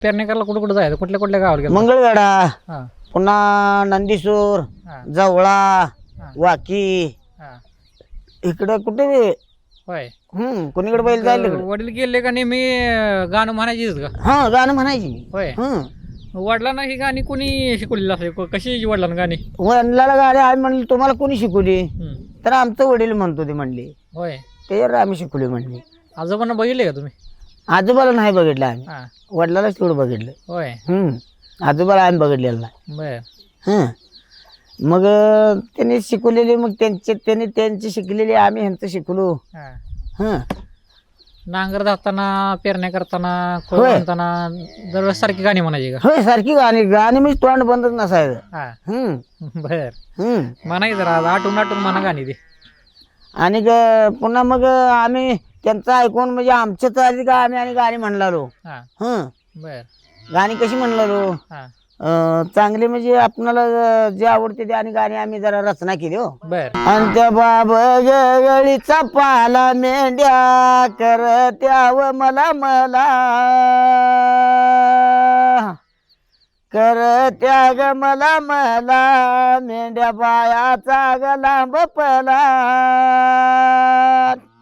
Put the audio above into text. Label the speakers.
Speaker 1: पेरणी करायला कुठं कुठं जायचं? कुठल्या कुठल्या गावाला गेला?
Speaker 2: मंगळवेढा,
Speaker 1: हा
Speaker 2: पुन्हा नंदीसूर,
Speaker 1: हा
Speaker 2: जवळा,
Speaker 1: हा
Speaker 2: वाकी,
Speaker 1: हा
Speaker 2: इकडं कुठे बी.
Speaker 1: होय.
Speaker 2: कोणीकडे बैल जायला इकडं.
Speaker 1: वडील गेले का नेहमी गाणं म्हणायचीच का?
Speaker 2: हा गाणं म्हणायची मी.
Speaker 1: होय. वडिलांना ही गाणी कोणी शिकवलेली असेल? कशी वडिलांना गाणी?
Speaker 2: वडिलाला गाडी आम्ही म्हणली तुम्हाला कोणी शिकवली?
Speaker 1: हम्म.
Speaker 2: तर आमचं वडील म्हणतो ते म्हणले,
Speaker 1: होय.
Speaker 2: त्याच्यावर आम्ही शिकवली म्हणली.
Speaker 1: आजोबांना बघितले का तुम्ही?
Speaker 2: आजोबाला नाही बघितलं आम्ही,
Speaker 1: हा
Speaker 2: वडिलालाच तेवढं बघितलं.
Speaker 1: होय.
Speaker 2: आजोबाला आम्ही बघितलेलं नाही.
Speaker 1: बर.
Speaker 2: मग त्यांनी शिकवलेली, मग त्यांनी त्यांची शिकलेली, आम्ही ह्यांचं शिकलो.
Speaker 1: हा नांगर जाताना, पेरण्या करताना, खोळ
Speaker 2: होय.
Speaker 1: बांधताना दरवेळेस सारखी गाणी म्हणायची का?
Speaker 2: होय, सारखी गाणी गाणी म्हणजे तोंड बंदच नसायचं.
Speaker 1: हा बर.
Speaker 2: हम्म.
Speaker 1: म्हणायचं जरा आठवून आठवून म्हणा गाणी ती.
Speaker 2: आणि पुन्हा मग आम्ही त्यांचं ऐकून म्हणजे आमच्याच आधी का आम्ही आणि गाणी म्हणलालो.
Speaker 1: हा बर.
Speaker 2: गाणी कशी म्हणलालो,
Speaker 1: हा
Speaker 2: चांगली म्हणजे आपणाला जे आवडते ते, आणि गाणी आम्ही जरा रचना केली. हो.
Speaker 1: बर.
Speaker 2: आणि त्या बाब गळीचा पाला मेंढ्या करत्याव मला मला करत्या ग मला मला मेंढ्या बायाचा ग लांब पला.